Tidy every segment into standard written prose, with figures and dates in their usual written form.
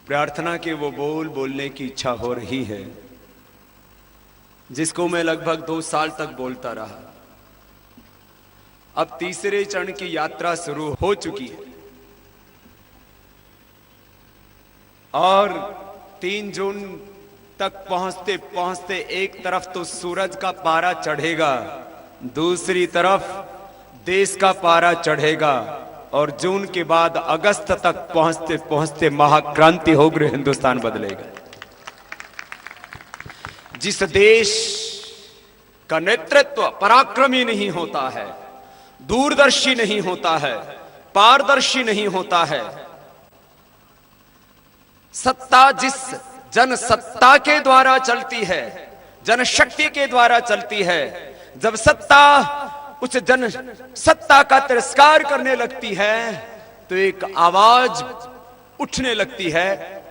प्रार्थना के वो बोल बोलने की इच्छा हो रही है जिसको मैं लगभग 2 साल तक बोलता रहा। अब तीसरे चरण की यात्रा शुरू हो चुकी है और 3 जून तक पहुंचते पहुंचते एक तरफ तो सूरज का पारा चढ़ेगा, दूसरी तरफ देश का पारा चढ़ेगा और जून के बाद अगस्त तक पहुंचते पहुंचते महाक्रांति होकर हिंदुस्तान बदलेगा। जिस देश का नेतृत्व पराक्रमी नहीं होता है, दूरदर्शी नहीं होता है, पारदर्शी नहीं होता है, सत्ता जिस जनसत्ता के द्वारा चलती है, जनशक्ति के द्वारा चलती है, जब सत्ता उस जन सत्ता का तिरस्कार करने लगती है तो एक आवाज उठने लगती है।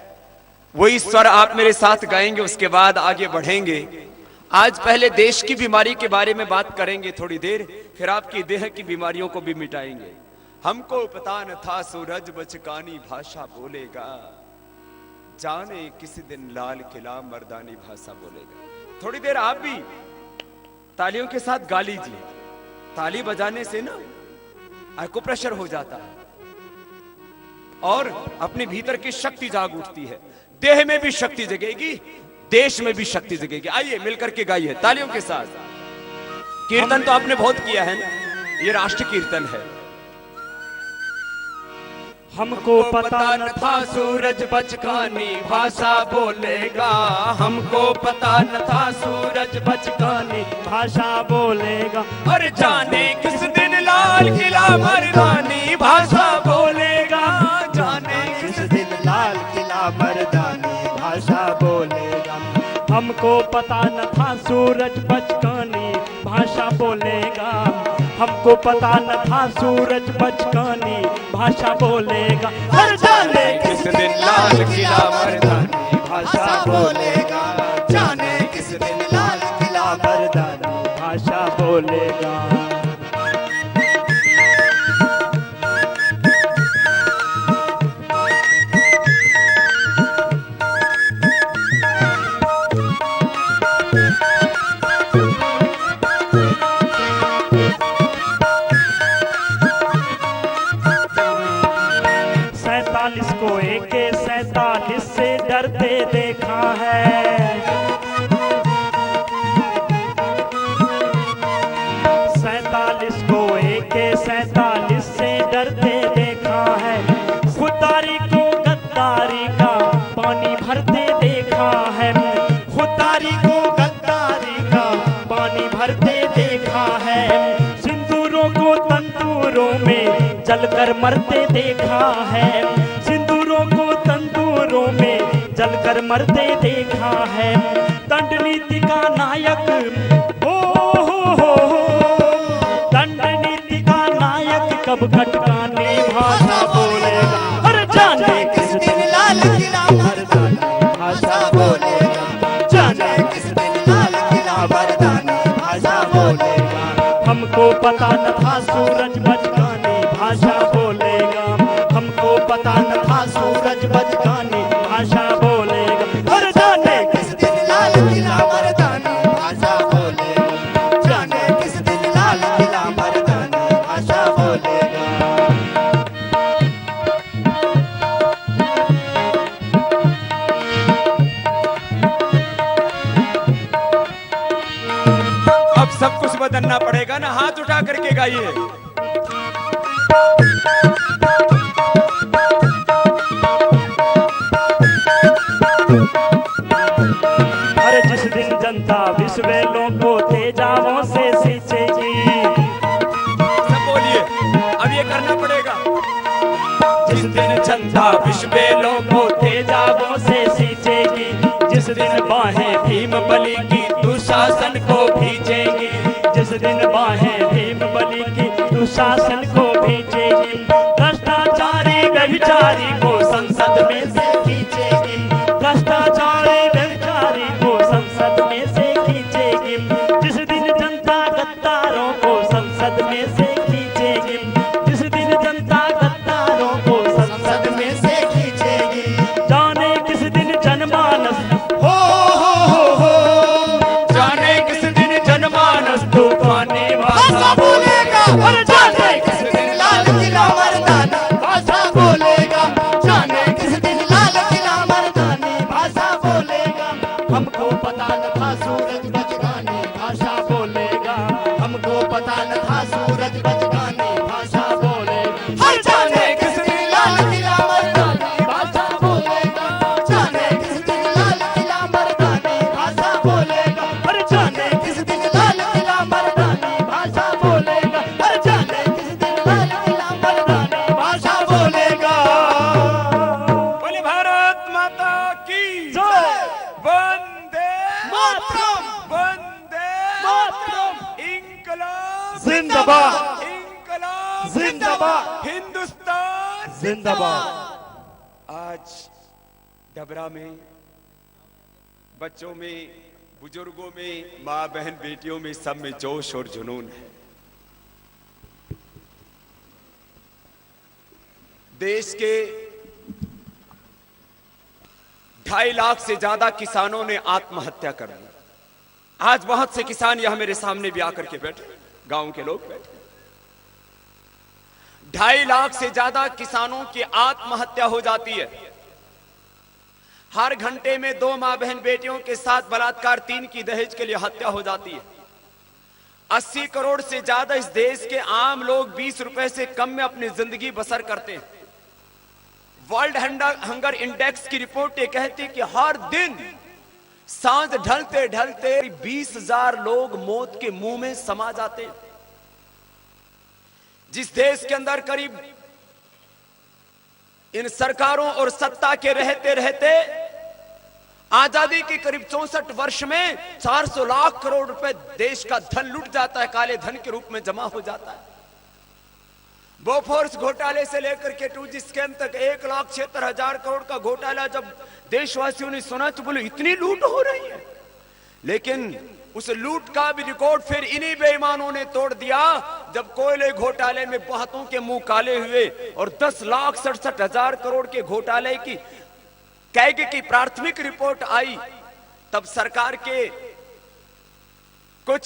वही स्वर आप मेरे साथ गाएंगे, उसके बाद आगे बढ़ेंगे। आज पहले देश की बीमारी के बारे में बात करेंगे थोड़ी देर, फिर आपकी देह की बीमारियों को भी मिटाएंगे। हमको पता न था सूरज बचकानी भाषा बोलेगा, जाने किसी दिन लाल किला मर्दानी भाषा बोलेगा। थोड़ी देर आप भी तालियों के साथ गा लीजिए। ताली बजाने से ना एक्यूप्रेशर हो जाता है और अपने भीतर की शक्ति जाग उठती है, देह में भी शक्ति जगेगी, देश में भी शक्ति जगेगी। आइए मिलकर के गाइए तालियों के साथ। कीर्तन तो आपने बहुत किया है ना, ये राष्ट्र कीर्तन है। हमको पता न था सूरज बचकानी भाषा बोलेगा, हमको पता न था सूरज बचकानी भाषा बोलेगा। और जाने किस दिन लाल किला मर्दानी भाषा बोलेगा, जाने किस दिन लाल किला मर्दानी भाषा बोलेगा। हमको पता न था सूरज बचकानी भाषा बोलेगा, हमको पता न था सूरज बचकानी भाषा बोलेगा। हर जाने किस दिन लाल किला मर्दानी भाषा बोलेगा, जाने किस दिन लाल किला मर्दानी भाषा बोलेगा। को AK 47 से डरते देखा है, 47 को AK 47 से डरते देखा है। खुदारी को गद्दारी का पानी भरते देखा है, खुदारी को गद्दारी का पानी भरते देखा है। सिंदूरों को तंदूरों में जलकर मरते देखा है, को तंदूरों में जलकर मरते देखा है। दंड नीति का नायक दंड नीति का नायक कब खटकानी भाषा बोलेगा। हर जाने किस दिन लाल किला मर्दानी भाषा बोलेगा, जाने किस दिन लाल किला मर्दानी भाषा बोलेगा। हमको पता न था सूरज बचकानी भाषा बोलेगा, हमको पता न था सूरज बचकानी भाषा बोलेगा। हर जाने किस दिन लाल किला मर्दानी भाषा बोलेगा, जाने किस दिन लाल किला मर्दानी भाषा बोलेगा। अब सब कुछ बदलना पड़ेगा ना, हाथ उठा करके गाइए। अरे जिस दिन जनता विश्वेलों को तेजाबों से सींचेगी, सब बोलिए, अब ये करना पड़ेगा। जिस दिन जनता विश्वेलों को तेजाबों से सींचेगी, जिस दिन बाहें भीम बली की दुशासन को भींचेगी, जिस दिन बाहें भीम बली की दुशासन को भींचेगी। भ्रष्टाचारी व्यभिचारी को संसद में से खींचेगी, भ्रष्टाचारी व्यभिचारी को संसद में से खींचेगी। जिस दिन जनता गद्दारों को संसद में से खींचेगी, जिस दिन जनता गद्दारों को संसद में से खींचेगी। जाने और जाने किस दिन लाल किला मर्दानी भाषा बोलेगा, जाने किस दिन लाल किला मर्दानी भाषा बोलेगा। हमको पता न था सूरज बचगानी भाषा बोलेगा, हमको पता न था सूरज बचगानी भाषा बोलेगा। हर जाने किस दिन लाल किला मर्दानी भाषा बोलेगा, जाने किस दिन लाल किला मर्दानी भाषा बोलेगा। हर जाने किस दिन लाल किला मर्दानी भाषा बोलेगा, हर जाने किस दिन लाल किला मर्दानी भाषा बोलेगा। बोले भारत माता की जय। वंदे मातरम। वंदे मातरम। इंकलाब जिंदाबाद। इंकलाब जिंदाबाद। हिंदुस्तान जिंदाबाद। आज डबरा में बच्चों में, बुजुर्गों में, माँ बहन बेटियों में, सब में जोश और जुनून है। देश के 2.5 लाख से ज्यादा किसानों ने आत्महत्या कर ली। आज बहुत से किसान यहां मेरे सामने भी आकर के बैठे, गांव के लोग बैठे। 2.5 लाख से ज्यादा किसानों की आत्महत्या हो जाती है। हर घंटे में 2 मां बहन बेटियों के साथ बलात्कार, 3 की दहेज के लिए हत्या हो जाती है। 80 करोड़ से ज्यादा इस देश के आम लोग 20 रुपए से कम में अपनी जिंदगी बसर करते हैं। वर्ल्ड हंगर इंडेक्स की रिपोर्ट ये कहती है कि हर दिन सांझ ढलते ढलते 20,000 लोग मौत के मुंह में समा जाते हैं। जिस देश के अंदर करीब इन सरकारों और सत्ता के रहते रहते आजादी के करीब 64 वर्ष में 400 लाख करोड़ रुपए देश का धन लुट जाता है, काले धन के रूप में जमा हो जाता है। बोफोर्स घोटाले से लेकर के 2G स्कैम तक 1,76,000 करोड़ का घोटाला जब देशवासियों ने सुना तो बोले इतनी लूट हो रही है। लेकिन उस लूट का भी रिकॉर्ड फिर इन्हीं बेईमानों ने तोड़ दिया जब कोयले घोटाले में बहुतों के मुंह काले हुए और 10,67,000 करोड़ के घोटाले की कैग की प्राथमिक रिपोर्ट आई। तब सरकार के कुछ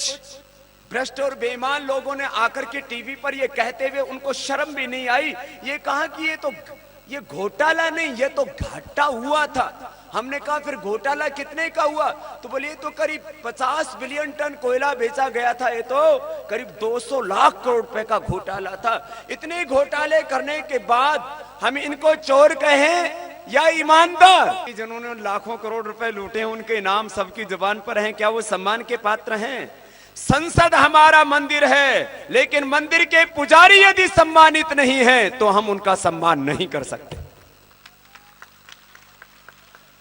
भ्रष्ट और बेईमान लोगों ने आकर के टीवी पर ये कहते हुए उनको शर्म भी नहीं आई, ये कहा कि ये घोटाला नहीं, ये तो घाटा हुआ था। हमने कहा फिर घोटाला कितने का हुआ? तो बोले तो करीब 50 बिलियन टन कोयला बेचा गया था, ये तो करीब 200 लाख करोड़ रुपए का घोटाला था। इतने घोटाले करने के बाद हम इनको चोर कहें या ईमानदार? जिन्होंने लाखों करोड़ रुपए लूटे उनके नाम सबकी जुबान पर हैं, क्या वो सम्मान के पात्र हैं? संसद हमारा मंदिर है, लेकिन मंदिर के पुजारी यदि सम्मानित नहीं है तो हम उनका सम्मान नहीं कर सकते।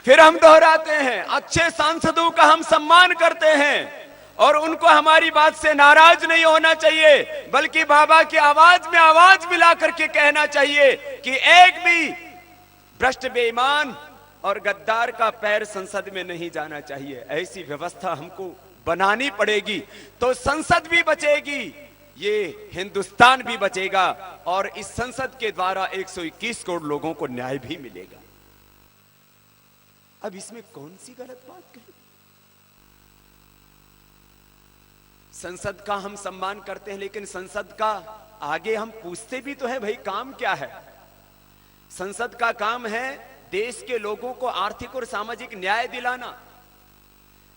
फिर हम दोहराते हैं, अच्छे सांसदों का हम सम्मान करते हैं और उनको हमारी बात से नाराज नहीं होना चाहिए, बल्कि बाबा की आवाज में आवाज मिला करके कहना चाहिए कि एक भी भ्रष्ट, बेईमान और गद्दार का पैर संसद में नहीं जाना चाहिए। ऐसी व्यवस्था हमको बनानी पड़ेगी तो संसद भी बचेगी, ये हिंदुस्तान भी बचेगा और इस संसद के द्वारा 121 करोड़ लोगों को न्याय भी मिलेगा। अब इसमें कौन सी गलत बात कही? संसद का हम सम्मान करते हैं, लेकिन संसद का आगे हम पूछते भी तो है भाई काम क्या है? संसद का काम है देश के लोगों को आर्थिक और सामाजिक न्याय दिलाना।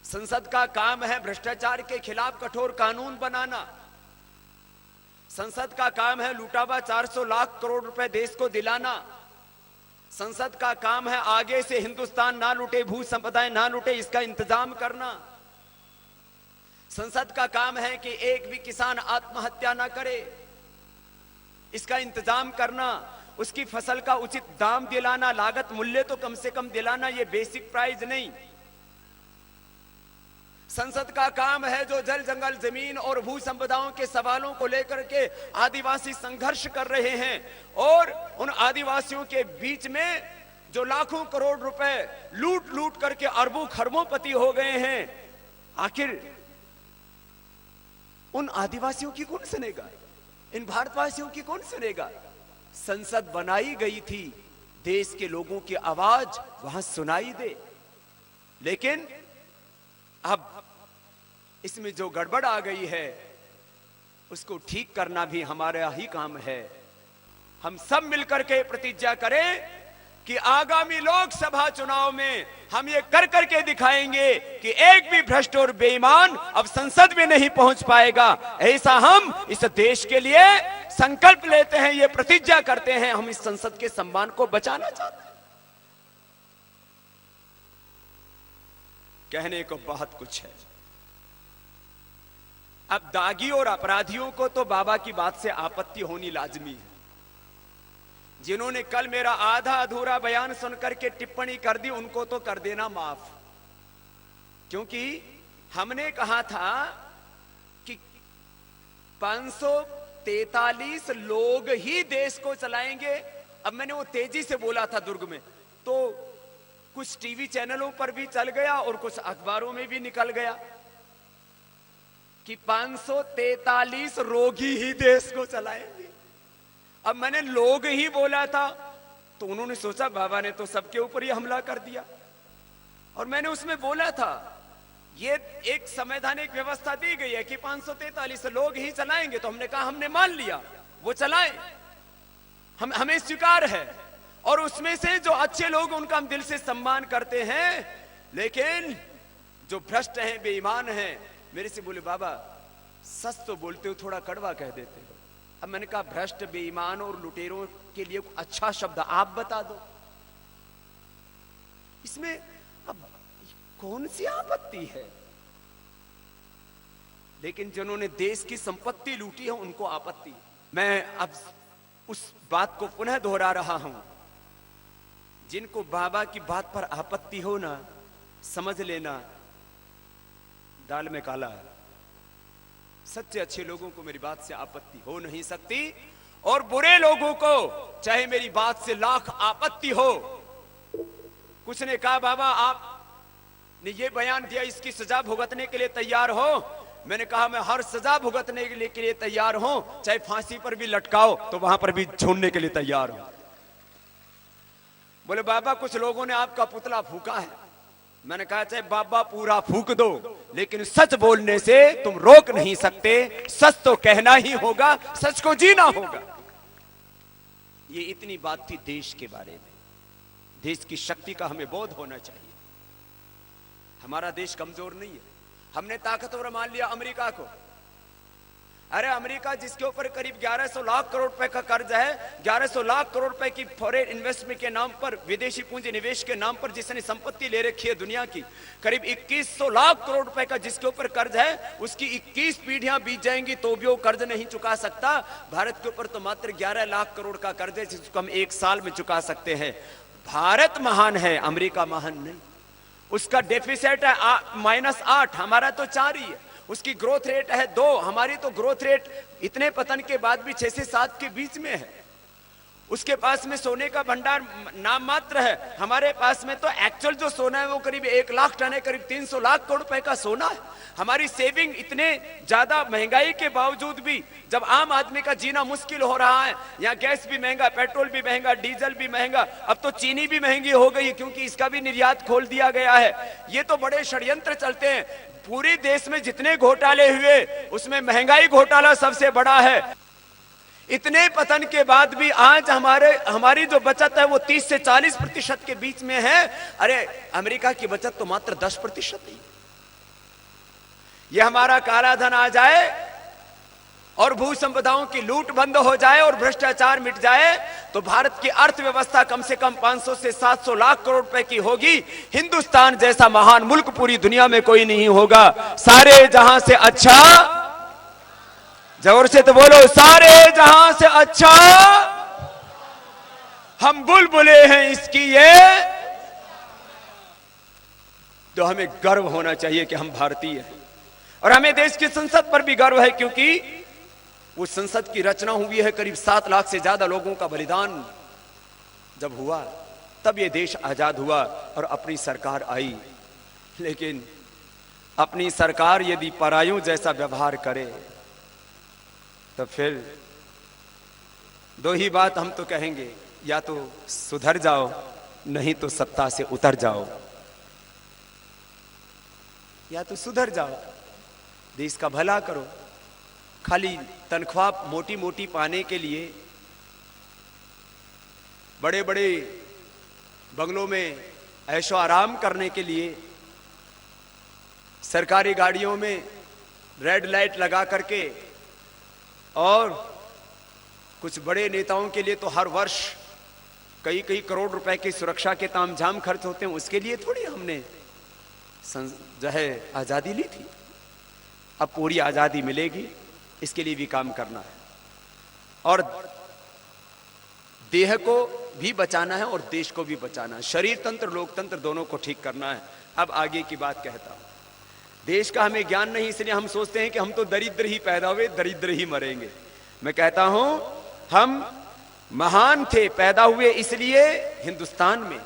संसद का काम है भ्रष्टाचार के खिलाफ कठोर कानून बनाना। संसद का काम है लूटावा 400 लाख करोड़ रुपए देश को दिलाना। संसद का काम है आगे से हिंदुस्तान ना लूटे, भू संपदाएं ना लूटे, इसका इंतजाम करना। संसद का काम है कि एक भी किसान आत्महत्या ना करे, इसका इंतजाम करना। उसकी फसल का उचित दाम दिलाना, लागत मूल्य तो कम से कम दिलाना, ये बेसिक प्राइस नहीं। संसद का काम है जो जल, जंगल, जमीन और भू संपदाओं के सवालों को लेकर के आदिवासी संघर्ष कर रहे हैं और उन आदिवासियों के बीच में जो लाखों करोड़ रुपए लूट लूट करके अरबों खरबोंपति हो गए हैं, आखिर उन आदिवासियों की कौन सुनेगा? इन भारतवासियों की कौन सुनेगा? संसद बनाई गई थी देश के लोगों की आवाज वहां सुनाई दे, लेकिन अब इसमें जो गड़बड़ आ गई है उसको ठीक करना भी हमारा ही काम है। हम सब मिलकर के प्रतिज्ञा करें कि आगामी लोकसभा चुनाव में हम ये कर करके दिखाएंगे कि एक भी भ्रष्ट और बेईमान अब संसद में नहीं पहुंच पाएगा। ऐसा हम इस देश के लिए संकल्प लेते हैं, ये प्रतिज्ञा करते हैं। हम इस संसद के सम्मान को बचाना चाहते हैं। कहने को बहुत कुछ है। अब दागी और अपराधियों को तो बाबा की बात से आपत्ति होनी लाजमी है। जिन्होंने कल मेरा आधा अधूरा बयान सुनकर के टिप्पणी कर दी, उनको तो कर देना माफ, क्योंकि हमने कहा था कि 543 लोग ही देश को चलाएंगे। अब मैंने वो तेजी से बोला था दुर्ग में, तो कुछ टीवी चैनलों पर भी चल गया और कुछ अखबारों में भी निकल गया कि 543 रोगी ही देश को चलाएंगे। अब मैंने लोग ही बोला था तो उन्होंने सोचा बाबा ने तो सबके ऊपर ही हमला कर दिया। और मैंने उसमें बोला था ये एक संवैधानिक व्यवस्था दी गई है कि 543 लोग ही चलाएंगे, तो हमने कहा हमने मान लिया वो चलाएं, हमें स्वीकार है। और उसमें से जो अच्छे लोग उनका हम दिल से सम्मान करते हैं, लेकिन जो भ्रष्ट हैं, बेईमान हैं, मेरे से बोले बाबा सच तो बोलते हो, थोड़ा कड़वा कह देते हो। अब मैंने कहा भ्रष्ट, बेईमान और लुटेरों के लिए अच्छा शब्द आप बता दो, इसमें अब कौन सी आपत्ति है। लेकिन जिन्होंने देश की संपत्ति लूटी है उनको आपत्ति। मैं अब उस बात को पुनः दोहरा रहा हूं, जिनको बाबा की बात पर आपत्ति हो ना, समझ लेना दाल में काला है। सच्चे अच्छे लोगों को मेरी बात से आपत्ति हो नहीं सकती, और बुरे लोगों को चाहे मेरी बात से लाख आपत्ति हो। कुछ ने कहा बाबा आपने ये बयान दिया, इसकी सजा भुगतने के लिए तैयार हो? मैंने कहा मैं हर सजा भुगतने के लिए तैयार हूं, चाहे फांसी पर भी लटकाओ तो वहां पर भी झूलने के लिए तैयार हूं। बोले बाबा कुछ लोगों ने आपका पुतला फूका है। मैंने कहा चाहे बाबा पूरा फूक दो, लेकिन सच बोलने से तुम रोक नहीं सकते। सच तो कहना ही होगा, सच को जीना होगा। ये इतनी बात थी देश के बारे में। देश की शक्ति का हमें बोध होना चाहिए। हमारा देश कमजोर नहीं है। हमने ताकतवर मान लिया अमेरिका को। अरे अमेरिका जिसके ऊपर करीब 1100 लाख करोड़ रुपए का कर्ज है, 1100 लाख करोड़ रुपए की फॉरेन इन्वेस्टमेंट के नाम पर, विदेशी पूंजी निवेश के नाम पर जिसने संपत्ति ले रखी है दुनिया की, करीब 2100 लाख करोड़ रुपए का जिसके ऊपर कर्ज है, उसकी 21 पीढ़ियां बीत जाएंगी तो भी वो कर्ज नहीं चुका सकता। भारत के ऊपर तो मात्र 11 लाख करोड़ का कर्ज है जिसको हम 1 साल में चुका सकते हैं। भारत महान है, अमेरिका महान नहीं। उसका डेफिसिट है -8, हमारा तो 4 ही है। उसकी ग्रोथ रेट है 2, हमारी तो ग्रोथ रेट इतने पतन के बाद भी 6 से 7 के बीच में है। उसके पास में सोने का भंडार नाम मात्र है, हमारे पास में तो एक्चुअल जो सोना है वो करीब 1 लाख टन है, करीब 300 लाख करोड़ रुपए का सोना है। हमारी सेविंग इतने ज्यादा महंगाई के बावजूद भी, जब आम आदमी का जीना मुश्किल हो रहा है, यहाँ गैस भी महंगा, पेट्रोल भी महंगा, डीजल भी महंगा, अब तो चीनी भी महंगी हो गई क्योंकि इसका भी निर्यात खोल दिया गया है। ये तो बड़े षड्यंत्र चलते हैं। पूरे देश में जितने घोटाले हुए उसमें महंगाई घोटाला सबसे बड़ा है। इतने पतन के बाद भी आज हमारी जो बचत है वो 30 से 40% के बीच में है। अरे अमेरिका की बचत तो मात्र 10% है। यह हमारा काला धन आ जाए और भू संपदाओं की लूट बंद हो जाए और भ्रष्टाचार मिट जाए तो भारत की अर्थव्यवस्था कम से कम 500 से 700 लाख करोड़ रुपए की होगी। हिंदुस्तान जैसा महान मुल्क पूरी दुनिया में कोई नहीं होगा। सारे जहां से अच्छा, जोर से तो बोलो, सारे जहां से अच्छा हम बुलबुले हैं इसकी। ये तो हमें गर्व होना चाहिए कि हम भारतीय हैं। और हमें देश की संसद पर भी गर्व है, क्योंकि वो संसद की रचना हुई है करीब 7 लाख से ज्यादा लोगों का बलिदान जब हुआ, तब ये देश आजाद हुआ और अपनी सरकार आई। लेकिन अपनी सरकार यदि परायों जैसा व्यवहार करे तो फिर 2 ही बात हम तो कहेंगे, या तो सुधर जाओ नहीं तो सत्ता से उतर जाओ। या तो सुधर जाओ, देश का भला करो, खाली तनख्वाह मोटी मोटी पाने के लिए बड़े बड़े बंगलों में ऐशो आराम करने के लिए सरकारी गाड़ियों में रेड लाइट लगा करके, और कुछ बड़े नेताओं के लिए तो हर वर्ष कई कई करोड़ रुपए की सुरक्षा के तामझाम खर्च होते हैं, उसके लिए थोड़ी हमने जो है आजादी ली थी। अब पूरी आजादी मिलेगी, इसके लिए भी काम करना है और देह को भी बचाना है और देश को भी बचाना है। शरीर तंत्र लोकतंत्र दोनों को ठीक करना है। अब आगे की बात कहता हूं। देश का हमें ज्ञान नहीं, इसलिए हम सोचते हैं कि हम तो दरिद्र ही पैदा हुए, दरिद्र ही मरेंगे। मैं कहता हूं हम महान थे, पैदा हुए इसलिए हिंदुस्तान में,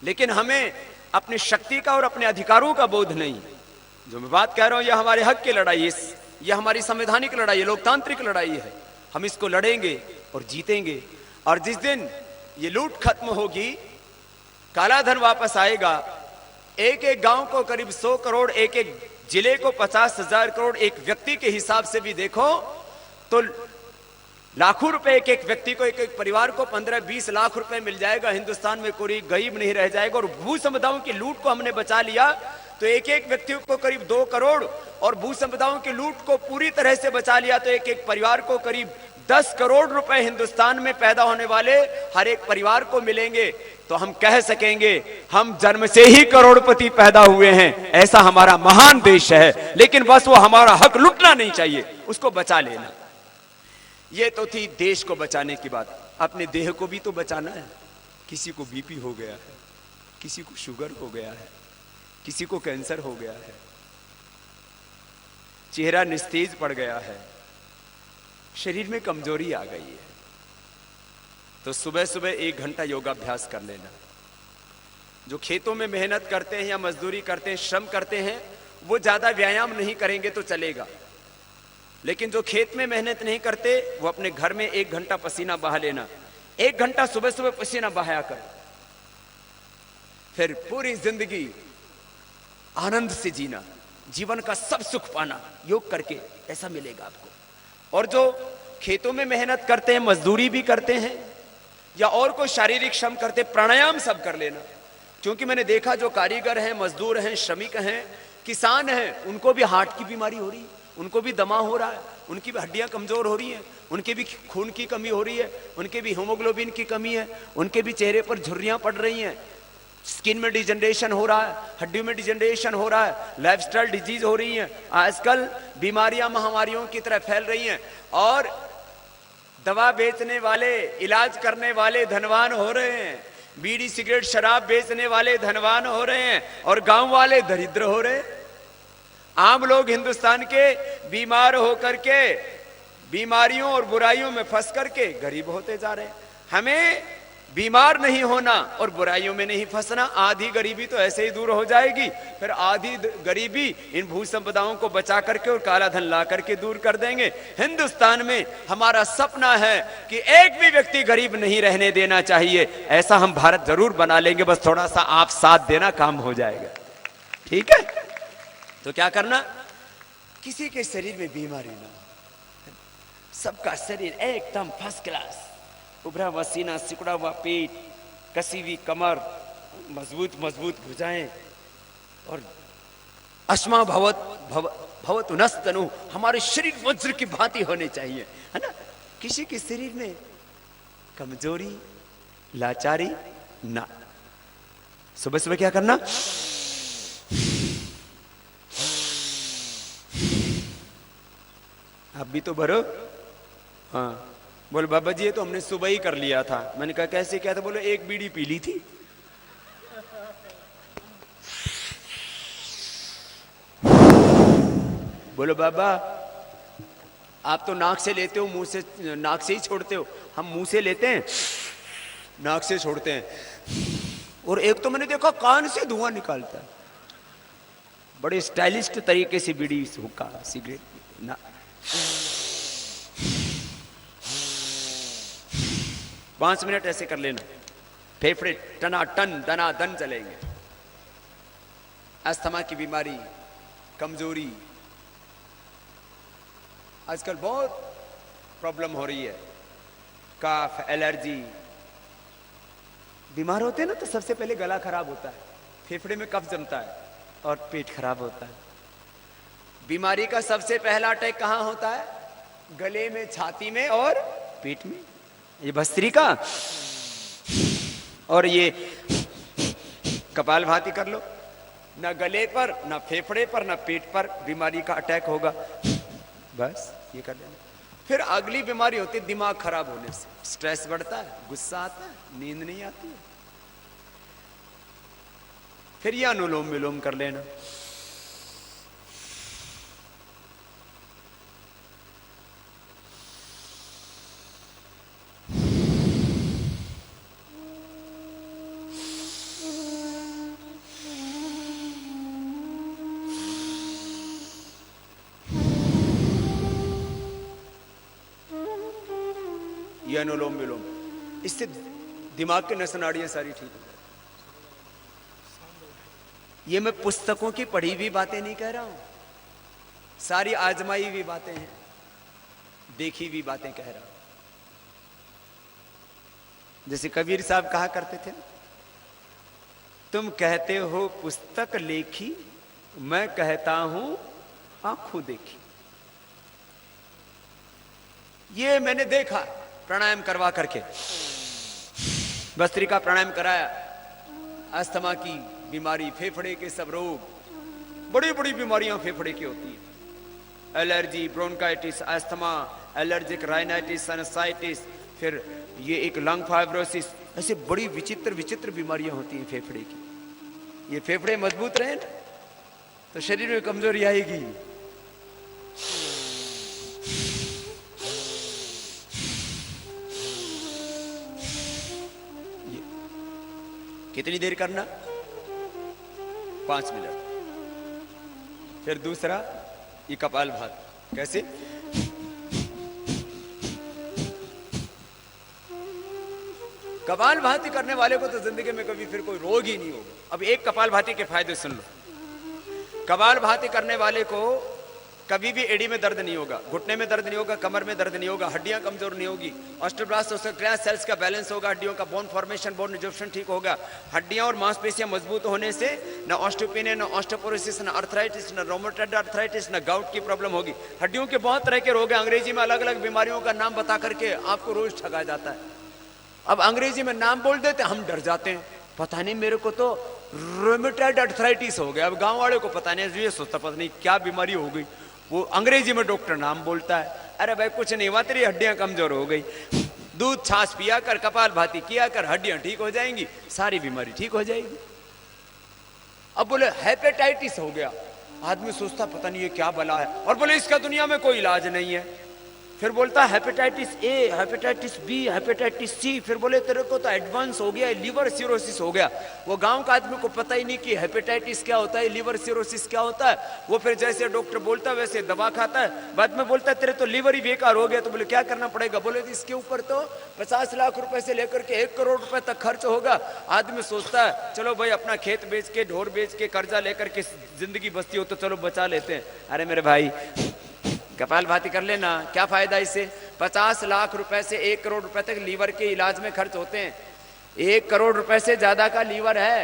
लेकिन हमें अपनी शक्ति का और अपने अधिकारों का बोध नहीं। जो मैं बात कह रहा हूं, यह हमारे हक की लड़ाई है, यह हमारी संवैधानिक लड़ाई है, लोकतांत्रिक लड़ाई है। हम इसको लड़ेंगे और जीतेंगे। और जिस दिन ये लूट खत्म होगी, काला धन वापस आएगा, एक एक गांव को करीब 100 करोड़, एक एक जिले को 50,000 करोड़, एक व्यक्ति के हिसाब से भी देखो तो लाखों रुपए एक एक व्यक्ति को, एक एक परिवार को 15-20 लाख रुपए मिल जाएगा। हिंदुस्तान में कोई गरीब नहीं रह जाएगा। और भू संपदाओं की लूट को हमने बचा लिया तो एक एक व्यक्ति को करीब 2 करोड़, और भू संपदाओं की लूट को पूरी तरह से बचा लिया तो एक एक परिवार को करीब 10 करोड़ रुपए हिंदुस्तान में पैदा होने वाले हर एक परिवार को मिलेंगे। तो हम कह सकेंगे हम जन्म से ही करोड़पति पैदा हुए हैं। ऐसा हमारा महान देश है, लेकिन बस वो हमारा हक लुटना नहीं चाहिए, उसको बचा लेना। ये तो थी देश को बचाने की बात। अपने देह को भी तो बचाना है। किसी को बीपी हो गया है, किसी को शुगर हो गया है, किसी को कैंसर हो गया है, चेहरा निस्तेज पड़ गया है, शरीर में कमजोरी आ गई है, तो सुबह सुबह 1 घंटा योगाभ्यास कर लेना। जो खेतों में मेहनत करते हैं या मजदूरी करते हैं, श्रम करते हैं, वो ज्यादा व्यायाम नहीं करेंगे तो चलेगा। लेकिन जो खेत में मेहनत नहीं करते, वो अपने घर में 1 घंटा पसीना बहा लेना। 1 घंटा सुबह सुबह पसीना बहाया कर, फिर पूरी जिंदगी आनंद से जीना, जीवन का सब सुख पाना योग करके, ऐसा मिलेगा आपको। और जो खेतों में मेहनत करते हैं, मजदूरी भी करते हैं या और कोई शारीरिक श्रम करते, प्राणायाम सब कर लेना। क्योंकि मैंने देखा जो कारीगर हैं, मजदूर हैं, श्रमिक हैं, किसान हैं, उनको भी हार्ट की बीमारी हो रही है, उनको भी दमा हो रहा है, उनकी भी हड्डियां कमजोर हो रही हैं, उनके भी खून की कमी हो रही है, उनके भी हीमोग्लोबिन की कमी है, उनके भी चेहरे पर झुर्रियां पड़ रही हैं, स्किन में डिजनरेशन हो रहा है, हड्डियों में डिजनरेशन हो रहा है, लाइफस्टाइल डिजीज हो रही हैं। आजकल बीमारियां महामारियों की तरह फैल रही हैं और दवा बेचने वाले, इलाज करने वाले धनवान हो रहे हैं, बीड़ी सिगरेट शराब बेचने वाले धनवान हो रहे हैं और गांव वाले दरिद्र हो रहे हैं। आम लोग हिंदुस्तान के बीमार होकर के, बीमारियों और बुराइयों में फंस करके गरीब होते जा रहे हैं। हमें बीमार नहीं होना और बुराइयों में नहीं फंसना। आधी गरीबी तो ऐसे ही दूर हो जाएगी, फिर आधी गरीबी इन भू संपदाओं को बचा करके और काला धन ला करके दूर कर देंगे। हिंदुस्तान में हमारा सपना है कि एक भी व्यक्ति गरीब नहीं रहने देना चाहिए। ऐसा हम भारत जरूर बना लेंगे, बस थोड़ा सा आप साथ देना, काम हो जाएगा। ठीक है, तो क्या करना, किसी के शरीर में बीमारी ना हो, सबका शरीर एकदम फर्स्ट क्लास, उभरा हुआ सीना, सिकुड़ा हुआ पेट, कसी हुई कमर, मजबूत मजबूत भुजाएं और अस्मा भवत उनस्तनु, हमारे शरीर वज्र की भांति होने चाहिए, है ना। किसी के शरीर में कमजोरी, लाचारी ना। सुबह सुबह क्या करना, आप भी तो भरो। हाँ, बोले बाबा जी ये तो हमने सुबह ही कर लिया था। मैंने कहा कैसे क्या था? बोले 1 बीड़ी पी ली थी। बोलो बाबा आप तो नाक से लेते हो, मुंह से, नाक से ही छोड़ते हो, हम मुंह से लेते हैं, नाक से छोड़ते हैं। और एक तो मैंने देखा कान से धुआं निकालता है, बड़े स्टाइलिस्ट तरीके से बीड़ी, हुक्का, सिगरेट ना। 5 मिनट ऐसे कर लेना, फेफड़े टनाटन दनादन चलेंगे। अस्थमा की बीमारी, कमजोरी, आजकल बहुत प्रॉब्लम हो रही है, काफ, एलर्जी। बीमार होते हैं ना तो सबसे पहले गला खराब होता है, फेफड़े में कफ जमता है और पेट खराब होता है। बीमारी का सबसे पहला अटैक कहां होता है? गले में, छाती में और पेट में। ये भस्त्रिका और ये कपालभाति कर लो, ना गले पर, ना फेफड़े पर, ना पेट पर बीमारी का अटैक होगा। बस ये कर लेना। फिर अगली बीमारी होती है दिमाग खराब होने से, स्ट्रेस बढ़ता है, गुस्सा आता है, नींद नहीं आती है। फिर ये अनुलोम विलोम कर लेना। ये अनुलोम विलोम, इससे दिमाग की नस नाड़ियां सारी ठीक हो। ये मैं पुस्तकों की पढ़ी हुई बातें नहीं कह रहा हूं, सारी आजमाई हुई बातें हैं, देखी हुई बातें कह रहा हूं। जैसे कबीर साहब कहा करते थे, तुम कहते हो पुस्तक लेखी, मैं कहता हूं आंखों देखी। ये मैंने देखा प्राणायाम करवा करके, भस्त्रिका प्राणायाम कराया, अस्थमा की बीमारी, फेफड़े के सब रोग, बड़ी बड़ी बीमारियां फेफड़े की होती है, allergy, bronchitis, asthma, allergic rhinitis, sinusitis, फिर ये एक लंग फाइब्रोसिस, ऐसे बड़ी विचित्र विचित्र बीमारियां होती हैं फेफड़े की। ये फेफड़े मजबूत रहे ना तो शरीर में कमजोरी आएगी। कितनी देर करना? 5 मिनट। फिर दूसरा ये कपालभाति। कैसे? कपालभाति करने वाले को तो जिंदगी में कभी फिर कोई रोग ही नहीं होगा। अब एक कपालभाति के फायदे सुन लो। कपालभाति करने वाले को कभी भी एड़ी में दर्द नहीं होगा, घुटने में दर्द नहीं होगा, कमर में दर्द नहीं होगा, हड्डियां कमजोर नहीं होगी, ऑस्टियोब्लास्ट सेल्स का बैलेंस होगा, हड्डियों का बोन फॉर्मेशन, बोन रिजॉर्प्शन ठीक होगा, हड्डियां और मांसपेशियां मजबूत होने से ना ऑस्टियोपेनिया, ना ऑस्टियोपोरोसिस, ना अर्थराइटिस, ना रोमेटॉइड अर्थराइटिस, ना गाउट की प्रॉब्लम होगी। हड्डियों के बहुत तरह के रोग हैं, अंग्रेजी में अलग अलग बीमारियों का नाम बता करके आपको रोज ठगा जाता है। अब अंग्रेजी में नाम बोल देते, हम डर जाते हैं, पता नहीं मेरे को तो रोमेटॉइड अर्थराइटिस हो गया। अब गाँव वाले को पता नहीं, ये सोचता पता नहीं क्या बीमारी हो गई, वो अंग्रेजी में डॉक्टर नाम बोलता है। अरे भाई कुछ नहीं हुआ, तेरी हड्डियां कमजोर हो गई, दूध छाछ पिया कर, कपालभाति किया कर, हड्डियां ठीक हो जाएंगी, सारी बीमारी ठीक हो जाएगी। अब बोले हेपेटाइटिस हो गया, आदमी सोचता पता नहीं ये क्या बला है, और बोले इसका दुनिया में कोई इलाज नहीं है। फिर बोलता hepatitis A, hepatitis B, hepatitis C, फिर बोले तेरे को तो एडवांस हो गया, लिवर सिरोसिस हो गया। वो गांव का आदमी को पता ही नहीं कि हेपेटाइटिस क्या होता है, लिवर सिरोसिस क्या होता है। वो फिर जैसे डॉक्टर बोलता है वैसे दवा खाता है, बाद में बोलता है तेरे तो लिवर ही बेकार हो गया। तो बोले क्या करना पड़ेगा? बोले इसके ऊपर तो 50 लाख रुपए से लेकर के 1 करोड़ रुपए तक खर्च होगा। आदमी सोचता है चलो भाई अपना खेत बेच के, ढोर बेच के, कर्जा लेकर के जिंदगी बसती हो तो चलो बचा लेते हैं। अरे मेरे भाई कपालभाति कर लेना, क्या फायदा इससे? 50 लाख रुपए से 1 करोड़ रुपए तक लीवर के इलाज में खर्च होते हैं। 1 करोड़ रुपए से ज्यादा का लीवर है,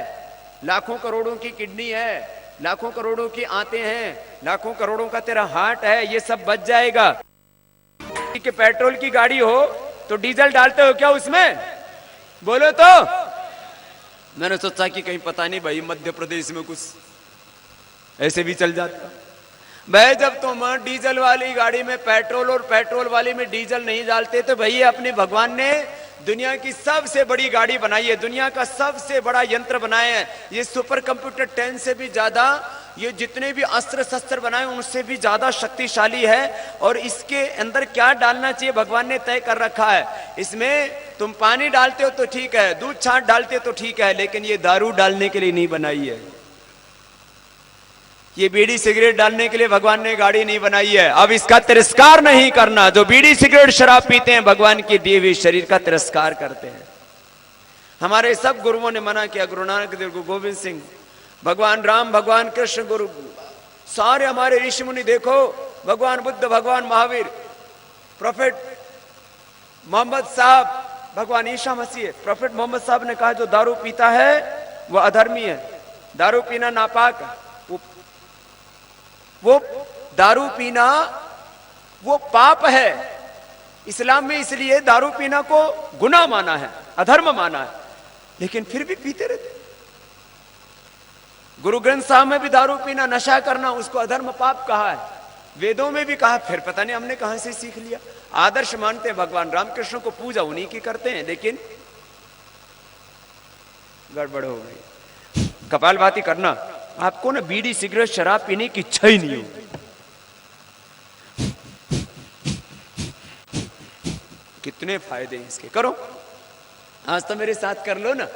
लाखों करोड़ों की किडनी है, लाखों करोड़ों की आंतें हैं, लाखों करोड़ों का तेरा हार्ट है, ये सब बच जाएगा। कि पेट्रोल की गाड़ी हो तो डीजल डालते हो क्या उसमें? बोलो तो। मैंने सोचा कि कहीं पता नहीं भाई मध्य प्रदेश में कुछ ऐसे भी चल जाता। भाई जब तुम डीजल वाली गाड़ी में पेट्रोल और पेट्रोल वाली में डीजल नहीं डालते तो भैया अपने भगवान ने दुनिया की सबसे बड़ी गाड़ी बनाई है, दुनिया का सबसे बड़ा यंत्र बनाया है। ये सुपर कंप्यूटर 10 से भी ज्यादा, ये जितने भी अस्त्र शस्त्र बनाए उनसे भी ज्यादा शक्तिशाली है। और इसके अंदर क्या डालना चाहिए भगवान ने तय कर रखा है। इसमें तुम पानी डालते हो तो ठीक है, दूध छाछ डालते हो तो ठीक है, लेकिन ये दारू डालने के लिए नहीं बनाई है। ये बीड़ी सिगरेट डालने के लिए भगवान ने गाड़ी नहीं बनाई है। अब इसका तिरस्कार नहीं करना। जो बीड़ी सिगरेट शराब पीते हैं भगवान के दिए हुए शरीर का तिरस्कार करते हैं। हमारे सब गुरुओं ने मना किया, गुरु नानक देव, गुरु गोविंद सिंह, भगवान राम, भगवान कृष्ण, गुरु, सारे हमारे ऋषि मुनि देखो भगवान बुद्ध, भगवान महावीर, प्रोफेट मोहम्मद साहब, भगवान ईसा मसीह, प्रोफेट मोहम्मद साहब ने कहा जो दारू पीता है वो अधर्मी है, दारू पीना नापाक है, वो दारू पीना वो पाप है। इस्लाम में इसलिए दारू पीना को गुनाह माना है, अधर्म माना है, लेकिन फिर भी पीते रहते। गुरु ग्रंथ साहब में भी दारू पीना, नशा करना, उसको अधर्म पाप कहा है, वेदों में भी कहा, फिर पता नहीं हमने कहां से सीख लिया। आदर्श मानते हैं, भगवान रामकृष्ण को पूजा उन्हीं की करते हैं, लेकिन गड़बड़ हो गई। कपालभाति करना, आपको ना बीड़ी सिगरेट शराब पीने की इच्छा ही नहीं होगी। कितने फायदे हैं इसके, करो आज तो मेरे साथ कर लो ना।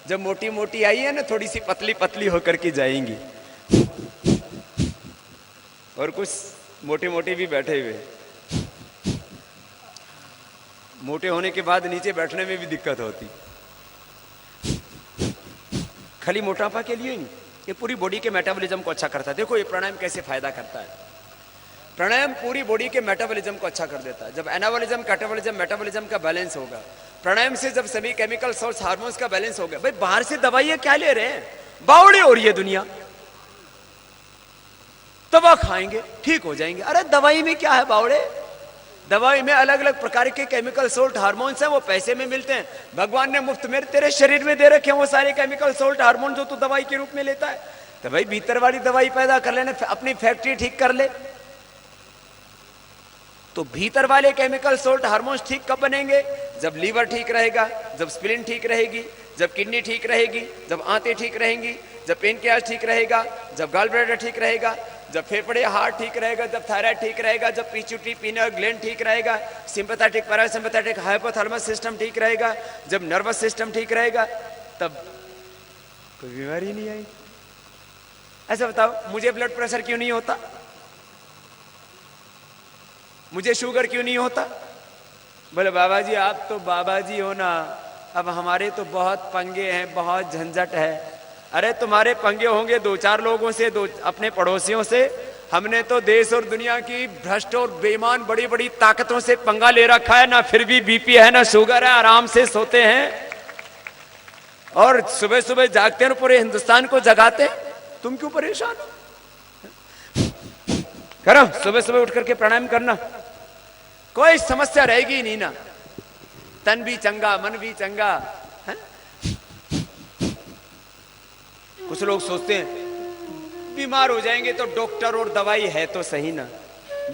जब मोटी मोटी आई है ना, थोड़ी सी पतली पतली होकर के जाएंगी, और कुछ मोटे मोटे भी बैठे हुए। मोटे होने के बाद नीचे बैठने में भी दिक्कत होती। खाली मोटापा के लिए नहीं, ये पूरी बॉडी के मेटाबॉलिज्म को अच्छा करता है। देखो ये प्राणायाम कैसे फायदा करता है। प्राणायाम पूरी बॉडी के मेटाबॉलिज्म को अच्छा कर देता है। जब एनाबॉलिज्म, कैटाबॉलिज्म, मेटाबॉलिज्म का बैलेंस होगा, प्राणायाम से जब सभी केमिकल सोर्स, हार्मोन्स का बैलेंस होगा। भाई बाहर से दवाइयां क्या ले रहे हैं, बावड़ी हो रही है दुनिया, दवा खाएंगे ठीक हो जाएंगे। अरे दवाई में क्या है बावड़े, दवाई में अलग अलग प्रकार के केमिकल सोल्ट हार्मोन्स हैं, वो पैसे में मिलते हैं। भगवान ने मुफ्त में तेरे शरीर में दे रखे हैं वो सारे केमिकल सोल्ट हार्मोन जो तू दवाई के रूप में लेता है। तो भाई भीतर वाली दवाई पैदा कर लेना, अपनी फैक्ट्री ठीक कर ले। तो भीतर वाले केमिकल सोल्ट हार्मोन्स ठीक कब बनेंगे, जब लीवर ठीक रहेगा, जब स्प्लीन ठीक रहेगी, जब किडनी ठीक रहेगी, जब आंतें ठीक रहेंगी, जब पेनक्रियाज ठीक रहेगा, जब गॉल ब्लैडर ठीक रहेगा, जब फेफड़े हार्ट ठीक रहेगा, जब थायराइड ठीक रहेगा, जब पिट्यूटरी पीनल ग्लैंड ठीक रहेगा, सिंपैथेटिक पैरासिम्पैथेटिक हाइपोथैलेमस सिस्टम ठीक रहेगा, जब नर्वस सिस्टम ठीक रहेगा, तब कोई बीमारी नहीं आई। ऐसा बताओ, मुझे ब्लड प्रेशर क्यों नहीं होता, मुझे शुगर क्यों नहीं होता? बोले बाबा जी आप तो बाबा जी हो ना, अब हमारे तो बहुत पंगे हैं, बहुत झंझट है। अरे तुम्हारे पंगे होंगे दो चार लोगों से, दो अपने पड़ोसियों से। हमने तो देश और दुनिया की भ्रष्ट और बेईमान बड़ी बड़ी ताकतों से पंगा ले रखा है ना, फिर भी बीपी है ना शुगर है, आराम से सोते हैं और सुबह सुबह जागते हैं, पूरे हिंदुस्तान को जगाते हैं। तुम क्यों परेशान हो? करो सुबह सुबह उठ करके प्राणायाम करना, कोई समस्या रहेगी नहीं ना। तन भी चंगा, मन भी चंगा है? कुछ लोग सोचते हैं बीमार हो जाएंगे तो डॉक्टर और दवाई है तो सही ना।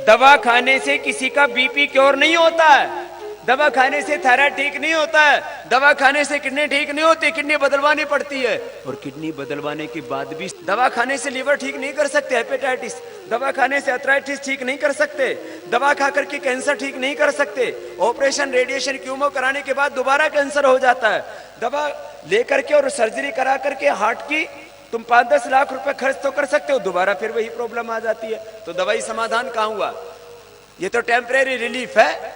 दवा खाने से किसी का बीपी क्योर नहीं होता है, दवा खाने से थायराइड ठीक नहीं होता है, दवा खाने से किडनी ठीक नहीं होती, किडनी बदलवानी पड़ती है। और किडनी बदलवाने के बाद भी दवा खाने से लीवर ठीक नहीं कर सकते, हेपेटाइटिस, दवा खाने से अर्थराइटिस ठीक नहीं कर सकते, दवा खा करके कैंसर ठीक नहीं कर सकते। ऑपरेशन, रेडिएशन, कीमो कराने के बाद दोबारा कैंसर हो जाता है। दवा लेकर के और सर्जरी करा करके हार्ट की तुम 5-10 लाख रुपए खर्च तो कर सकते हो, दोबारा फिर वही प्रॉब्लम आ जाती है। तो दवाई समाधान कहां हुआ? ये तो टेम्परेरी रिलीफ है,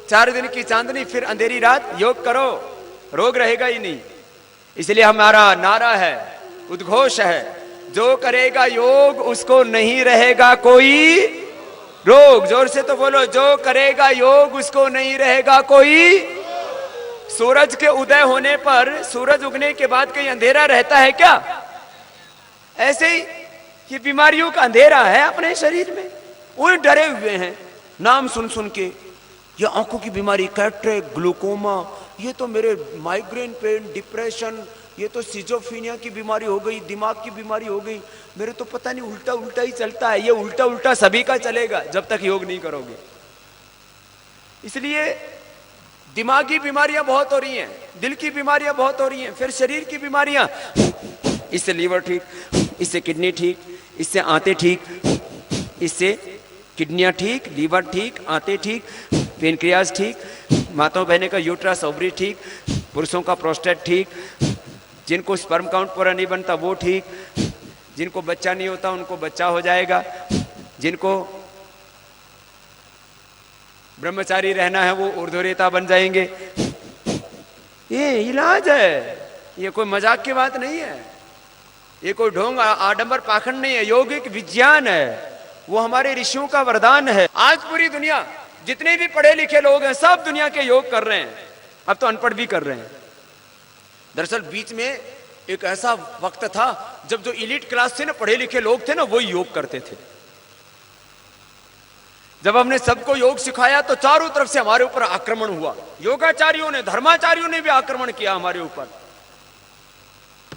4 दिन की चांदनी फिर अंधेरी रात। योग करो, रोग रहेगा ही नहीं। इसलिए हमारा नारा है, उद्घोष है, जो करेगा योग उसको नहीं रहेगा कोई रोग। जोर से तो बोलो, जो करेगा योग उसको नहीं रहेगा कोई। सूरज के उदय होने पर, सूरज उगने के बाद कहीं अंधेरा रहता है क्या? ऐसे ही ये बीमारियों का अंधेरा है अपने शरीर में। वो डरे हुए हैं नाम सुन सुन के, ये आंखों की बीमारी, कैटरेक्ट, ग्लूकोमा, ये तो मेरे माइग्रेन पेन, डिप्रेशन, ये तो सिजोफ्रेनिया की बीमारी हो गई, दिमाग की बीमारी हो गई, मेरे तो पता नहीं उल्टा उल्टा ही चलता है। ये उल्टा उल्टा सभी का चलेगा जब तक योग नहीं करोगे। इसलिए दिमागी बीमारियां बहुत हो रही हैं, दिल की बीमारियां बहुत हो रही हैं, फिर शरीर की बीमारियां, इससे लीवर ठीक, इससे किडनी ठीक, इससे आंतें ठीक, इससे किडनियां ठीक, लीवर ठीक, आंतें ठीक, पेनक्रियाज ठीक, माताओं बहने का यूट्रस, ओवरी ठीक, पुरुषों का प्रोस्टेट ठीक, जिनको स्पर्म काउंट पूरा नहीं बनता वो ठीक, जिनको बच्चा नहीं होता उनको बच्चा हो जाएगा, जिनको ब्रह्मचारी रहना है वो ऊर्ध्वरेता बन जाएंगे। ये इलाज है, ये कोई मजाक की बात नहीं है, ये कोई ढोंग आडंबर पाखंड नहीं है। योग एक विज्ञान है, वो हमारे ऋषियों का वरदान है। आज पूरी दुनिया जितने भी पढ़े लिखे लोग हैं सब दुनिया के योग कर रहे हैं, अब तो अनपढ़ भी कर रहे हैं। दरअसल बीच में एक ऐसा वक्त था जब जो इलीट क्लास थे ना, पढ़े लिखे लोग थे ना, वो योग करते थे। जब हमने सबको योग सिखाया तो चारों तरफ से हमारे ऊपर आक्रमण हुआ। योगाचार्यों ने, धर्माचार्यों ने भी आक्रमण किया हमारे ऊपर।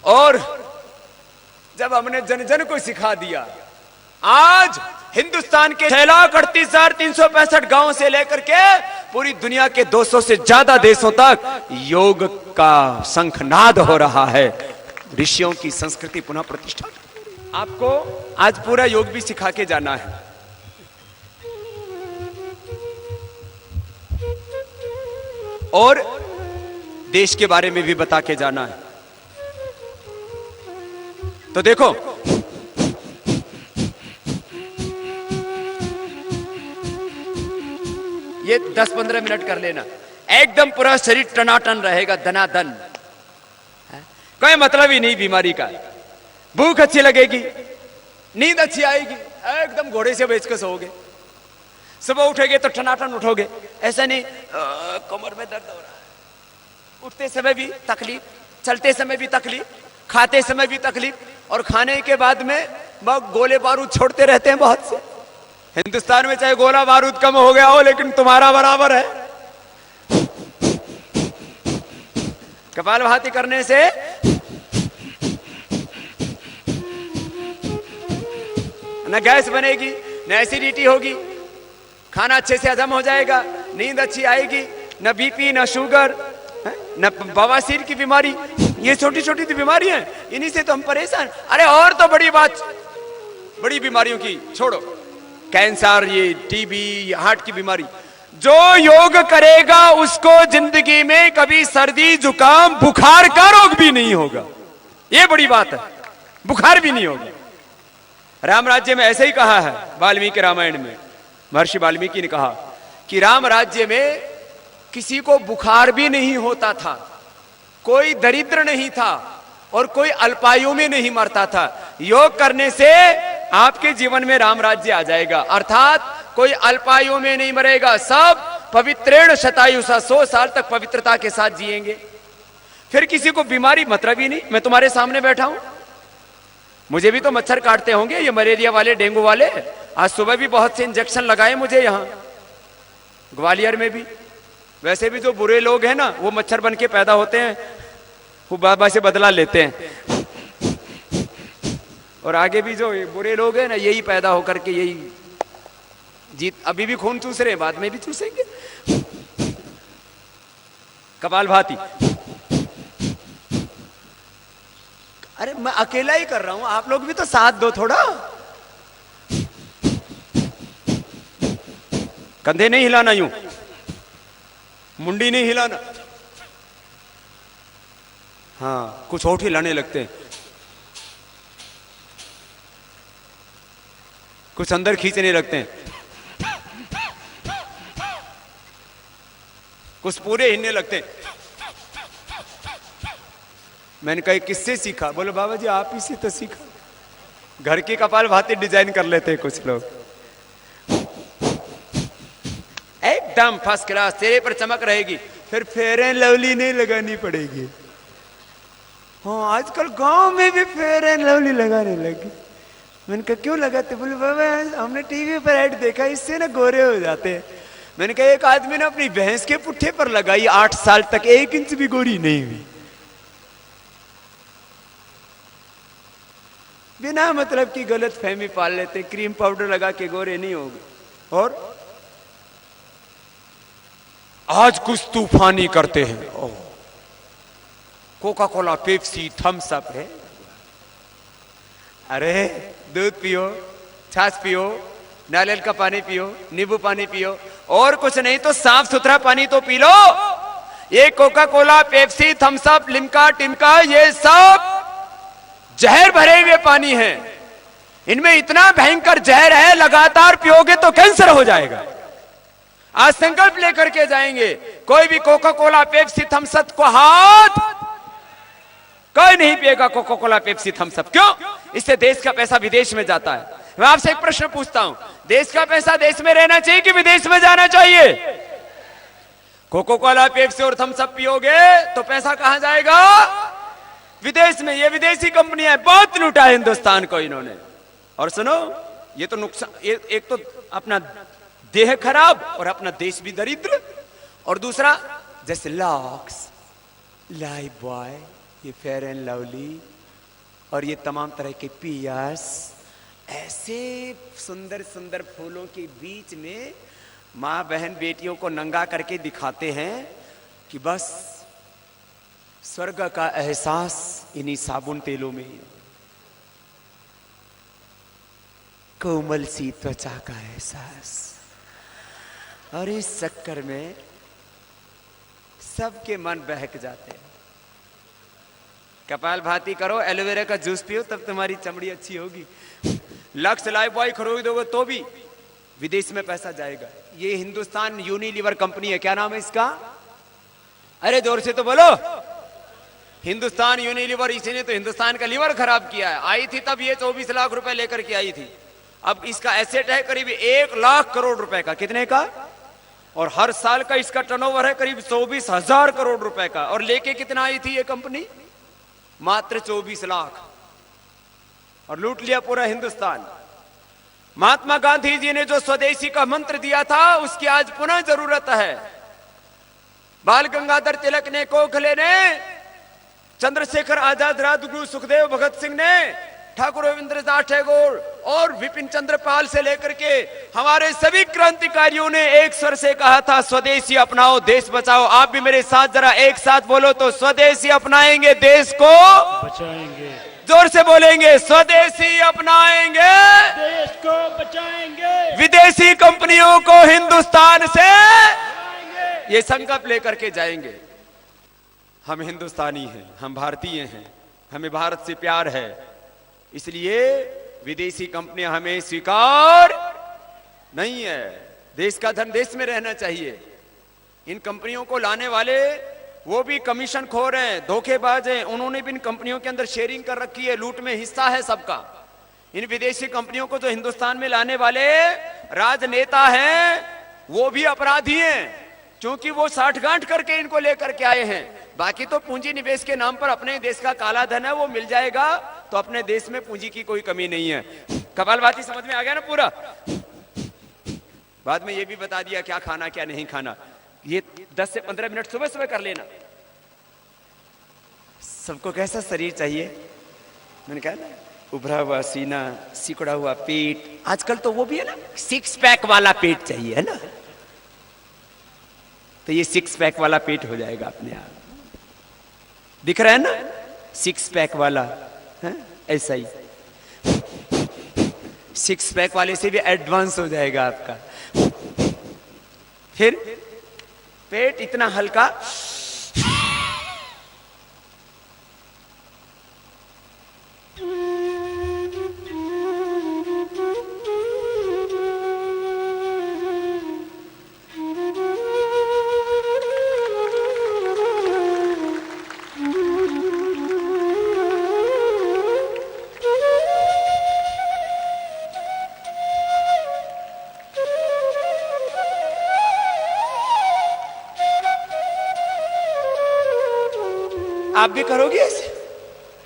और जब हमने जन जन को सिखा दिया, आज हिंदुस्तान के 6,38,365 गांवों से लेकर के पूरी दुनिया के 200 से ज्यादा देशों तक योग का शंखनाद हो रहा है। ऋषियों की संस्कृति पुनः प्रतिष्ठा। आपको आज पूरा योग भी सिखा के जाना है। और देश के बारे में भी बता के जाना है। तो देखो, ये 10-15 मिनट कर लेना, एकदम पूरा शरीर टनाटन रहेगा, दनादन। कोई मतलब ही नहीं बीमारी का। भूख अच्छी लगेगी, नींद अच्छी आएगी, एकदम घोड़े से बैठ के सोओगे। सुबह उठोगे तो टनाटन उठोगे, ऐसा नहीं कमर में दर्द हो रहा है। उठते समय भी तकलीफ, चलते समय भी तकलीफ, खाते समय भी तकलीफ, और खाने के बाद में गोले बारूद छोड़ते रहते हैं बहुत से। हिंदुस्तान में चाहे गोला बारूद कम हो गया हो, लेकिन तुम्हारा बराबर है। कपालभाति करने से न गैस बनेगी, न एसिडिटी होगी, खाना अच्छे से हजम हो जाएगा, नींद अच्छी आएगी, न बीपी, न शुगर, न बवासीर की बीमारी। ये छोटी छोटी तो बीमारियां हैं, इन्हीं से तो हम परेशान। अरे और तो बड़ी बात, बड़ी बीमारियों की छोड़ो, कैंसर, ये टीबी, हार्ट की बीमारी। जो योग करेगा उसको जिंदगी में कभी सर्दी, जुकाम, बुखार का रोग भी नहीं होगा। ये बड़ी बात है, बुखार भी नहीं होगा। राम राज्य में ऐसे ही कहा है वाल्मीकि रामायण में। महर्षि वाल्मीकि ने कहा कि राम राज्य में किसी को बुखार भी नहीं होता था, कोई दरिद्र नहीं था, और कोई अल्पायु में नहीं मरता था। योग करने से आपके जीवन में राम राज्य आ जाएगा, अर्थात कोई अल्पायु में नहीं मरेगा, सब पवित्रेण शतायुषा, 100 साल तक पवित्रता के साथ जिएंगे। फिर किसी को बीमारी मतलब ही नहीं। मैं तुम्हारे सामने बैठा हूं, मुझे भी तो मच्छर काटते होंगे, ये मलेरिया वाले, डेंगू वाले। आज सुबह भी बहुत से इंजेक्शन लगाए मुझे यहां ग्वालियर में भी। वैसे भी जो बुरे लोग हैं ना, वो मच्छर बन के पैदा होते हैं, वो बाबा से बदला लेते हैं। और आगे भी जो बुरे लोग हैं ना, यही पैदा होकर के यही जीत। अभी भी खून चूस रहे हैं, बाद में भी चूसेंगे। कपालभाति। अरे मैं अकेला ही कर रहा हूं, आप लोग भी तो साथ दो थोड़ा। कंधे नहीं हिलाना, यूं मुंडी नहीं हिलाना। हाँ, कुछ होठ हिलाने लगते हैं, कुछ अंदर खींचने लगते हैं, कुछ पूरे हिलने लगते हैं। मैंने कहा किससे सीखा? बोले बाबा जी आप ही से तो सीखा। घर की कपालभाति डिजाइन कर लेते हैं कुछ लोग, एकदम फर्स्ट क्लास, तेरे पर चमक रहेगी। फिर फेयर एंड लवली नहीं लगानी पड़ेगी। हाँ, आजकल गांव में भी फेयर एंड लवली लगाने लगे। मैंने कहा क्यों लगाते? बोले बाबा हमने टीवी पर ऐड देखा, इससे ना गोरे हो जाते हैं। मैंने कहा एक आदमी ने अपनी भैंस के पुट्ठे पर लगाई, 8 साल तक 1 इंच भी गोरी नहीं हुई। बिना मतलब की गलत फहमी पाल लेते, क्रीम पाउडर लगा के गोरे नहीं होंगे। और आज कुछ तूफानी करते हैं, Coca Cola, Pepsi, Thums Up है। अरे दूध पियो, छाछ पियो, नारियल का पानी पियो, नींबू पानी पियो, और कुछ नहीं तो साफ सुथरा पानी तो पी लो। ये Coca Cola, Pepsi, Thums Up, Limca, टिमका, ये सब जहर भरे हुए पानी है। इनमें इतना भयंकर जहर है, लगातार पियोगे तो कैंसर हो जाएगा। आज संकल्प लेकर के जाएंगे, कोई भी Coca Cola, Pepsi, Thums Up को हाथ कोई नहीं पिएगा। Coca Cola, Pepsi, Thums Up क्यों? इससे देश का पैसा विदेश में जाता है, मैं आपसे एक प्रश्न पूछता हूं, देश का पैसा देश में रहना चाहिए कि विदेश में जाना चाहिए? कोको कोला, पेप्सी और थम्स अप पियोगे तो पैसा कहां जाएगा? विदेश में। ये विदेशी कंपनियां है, बहुत लूटा है हिंदुस्तान को इन्होंने। और सुनो, ये तो नुकसान, एक तो अपना देह खराब और अपना देश भी दरिद्र, और दूसरा जैसे लॉक्स, लाइफ बॉय, ये फेयर एंड लवली और ये तमाम तरह के पियर्स, ऐसे सुंदर सुंदर फूलों के बीच में माँ बहन बेटियों को नंगा करके दिखाते हैं कि बस स्वर्ग का एहसास इन्हीं साबुन तेलों में ही, कोमल सी त्वचा का एहसास। और इस चक्कर में सबके मन बहक जाते हैं। कपालभाति करो, एलोवेरा का जूस पियो, तब तुम्हारी चमड़ी अच्छी होगी। लक्स लाइफ बॉय खरीदोगे तो भी विदेश में पैसा जाएगा। ये हिंदुस्तान यूनिलीवर कंपनी है, क्या नाम है इसका? अरे जोर से तो बोलो। हिंदुस्तान यूनिलीवर, इसी ने तो हिंदुस्तान का लीवर खराब किया है। आई थी तब ये 24 लाख रुपए लेकर के आई थी। अब इसका एसेट है करीब 1 लाख करोड़ रुपए का। कितने का? और हर साल का इसका टर्नओवर है करीब 24,000 करोड़ रुपए का। और लेके कितना आई थी ये कंपनी? मात्र 24 लाख। और लूट लिया पूरा हिंदुस्तान। महात्मा गांधी जी ने जो स्वदेशी का मंत्र दिया था, उसकी आज पुनः जरूरत है। बाल गंगाधर तिलक ने, गोखले ने, चंद्रशेखर आजाद, राजगुरु सुखदेव, भगत सिंह ने, ठाकुर रविंद्रनाथ टैगोर और विपिन चंद्र पाल से लेकर के हमारे सभी क्रांतिकारियों ने एक स्वर से कहा था, स्वदेशी अपनाओ, देश बचाओ। आप भी मेरे साथ जरा एक साथ बोलो तो, स्वदेशी अपनाएंगे, देश को बचाएंगे। जोर से बोलेंगे, स्वदेशी अपनाएंगे, देश को बचाएंगे, विदेशी कंपनियों को हिंदुस्तान से ये संकल्प लेकर के जाएंगे। हम हिंदुस्तानी हैं, हम भारतीय हैं, हमें भारत से प्यार है, इसलिए विदेशी कंपनियां हमें स्वीकार नहीं है। देश का धन देश में रहना चाहिए। इन कंपनियों को लाने वाले वो भी कमीशन खोर हैं, धोखेबाज हैं। उन्होंने भी इन कंपनियों के अंदर शेयरिंग कर रखी है, लूट में हिस्सा है सबका। इन विदेशी कंपनियों को जो हिंदुस्तान में लाने वाले राजनेता हैं, वो भी अपराधी हैं, क्योंकि वो साठगांठ करके इनको लेकर के आए हैं। बाकी तो पूंजी निवेश के नाम पर अपने देश का काला धन है, वो मिल जाएगा, तो अपने देश में पूंजी की कोई कमी नहीं है। कपालभाति समझ में आ गया ना पूरा? बाद में ये भी बता दिया क्या खाना क्या नहीं खाना। ये 10 से 15 मिनट सुबह सुबह कर लेना। सबको कैसा शरीर चाहिए? मैंने कहा ना, उभरा हुआ सीना, सिकुड़ा हुआ पेट। आजकल तो वो भी है ना, 6 पैक वाला पेट चाहिए, है ना? तो ये 6 पैक वाला पेट हो जाएगा अपने आप। दिख रहा है ना 6 पैक वाला, है? ऐसा ही 6 पैक वाले से भी एडवांस हो जाएगा आपका। फिर पेट इतना हल्का, आप भी करोगे ऐसे?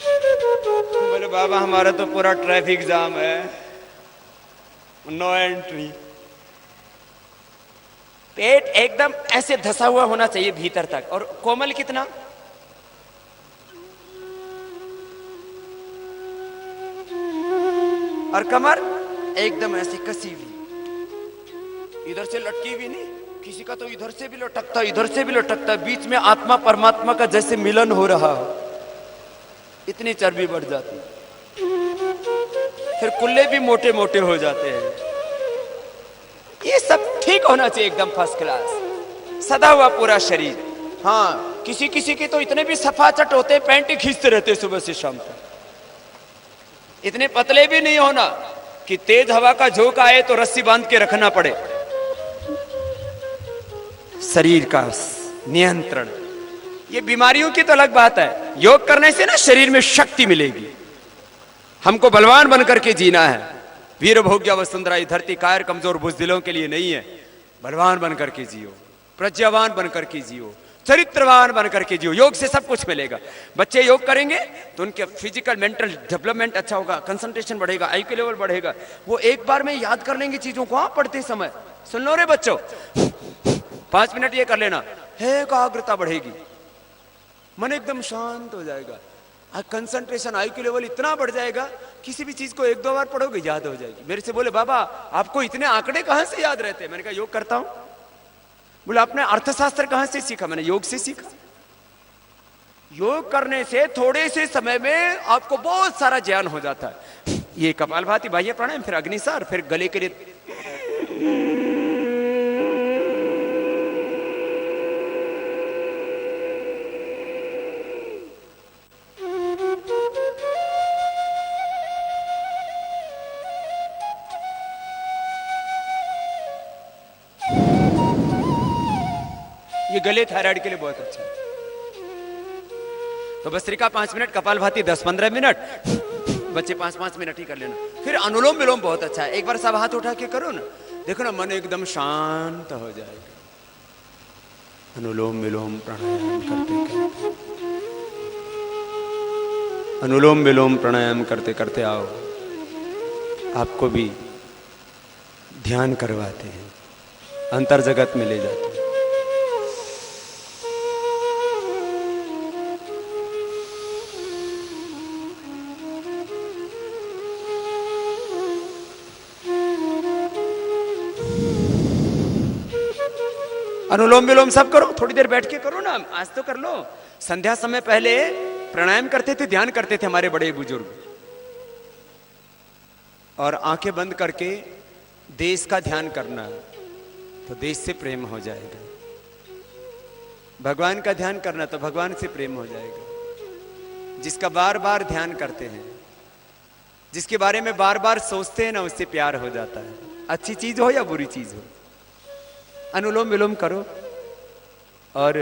बोले बाबा हमारा तो पूरा ट्रैफिक जाम है, नो एंट्री। पेट एकदम ऐसे धसा हुआ होना चाहिए भीतर तक। और कोमल कितना? और कमर एकदम ऐसी कसी हुई, इधर से लटकी भी नहीं। किसी का तो इधर से भी लटकता, इधर से भी लटकता, बीच में आत्मा परमात्मा का जैसे मिलन हो रहा हो, इतनी चर्बी बढ़ जाती। फिर कुल्ले भी मोटे मोटे हो जाते हैं। ये सब ठीक होना चाहिए, एकदम फर्स्ट क्लास, सदा हुआ पूरा शरीर। हाँ, किसी किसी के तो इतने भी सफाचट होते, पैंट ही खींचते रहते सुबह से शाम तक। इतने पतले भी नहीं होना कि तेज हवा का झोंका आए तो रस्सी बांध के रखना पड़े। शरीर का नियंत्रण, ये बीमारियों की तो अलग बात है। योग करने से ना शरीर में शक्ति मिलेगी। हमको बलवान बनकर के जीना है, वीर भोग्य वसुंधरा, ये धरती कायर कमजोर बुजदिलों के लिए नहीं है। बलवान बनकर के जियो, प्रज्ञावान बनकर के जियो, चरित्रवान बनकर के जियो। योग से सब कुछ मिलेगा। बच्चे योग करेंगे तो उनके फिजिकल मेंटल डेवलपमेंट अच्छा होगा, कंसंट्रेशन बढ़ेगा, आईक्यू लेवल बढ़ेगा। वो एक बार में याद कर लेंगे चीजों को। पढ़ते समय सुन लो रे बच्चों, 5 मिनट ये कर लेना, एकाग्रता बढ़ेगी, मन एकदम शांत हो जाएगा, कंसंट्रेशन आईक्यू लेवल इतना बढ़ जाएगा, किसी भी चीज को 1-2 बार पढ़ोगे याद हो जाएगी। मेरे से बोले बाबा आपको इतने आंकड़े कहां से याद रहते हैं? मैंने कहा योग करता हूं। बोले आपने अर्थशास्त्र कहां से सीखा? मैंने योग से सीखा। योग करने से थोड़े से समय में आपको बहुत सारा ज्ञान हो जाता है। ये कपालभाति, बाह्य प्राणायाम, फिर अग्निसार, फिर गले के लिए ये गले थायराइड के लिए बहुत अच्छा है। तो भस्त्रिका 5 मिनट, कपालभाति 10-15 मिनट, बच्चे 5-5 मिनट ही कर लेना। फिर अनुलोम विलोम बहुत अच्छा है। एक बार सब हाथ उठा के करो ना, देखो ना मन एकदम शांत हो जाएगा। अनुलोम विलोम प्राणायाम करते करते, अनुलोम विलोम प्राणायाम करते करते आओ, आपको भी ध्यान करवाते हैं, अंतर जगत में ले जाते हैं। अनुलोम विलोम सब करो, थोड़ी देर बैठ के करो ना, आज तो कर लो। संध्या समय पहले प्राणायाम करते थे, ध्यान करते थे हमारे बड़े बुजुर्ग, और आंखें बंद करके देश का ध्यान करना, तो देश से प्रेम हो जाएगा। भगवान का ध्यान करना तो भगवान से प्रेम हो जाएगा। जिसका बार बार ध्यान करते हैं, जिसके बारे में बार बार सोचते हैं ना, उससे प्यार हो जाता है, अच्छी चीज हो या बुरी चीज हो। अनुलोम विलोम करो, और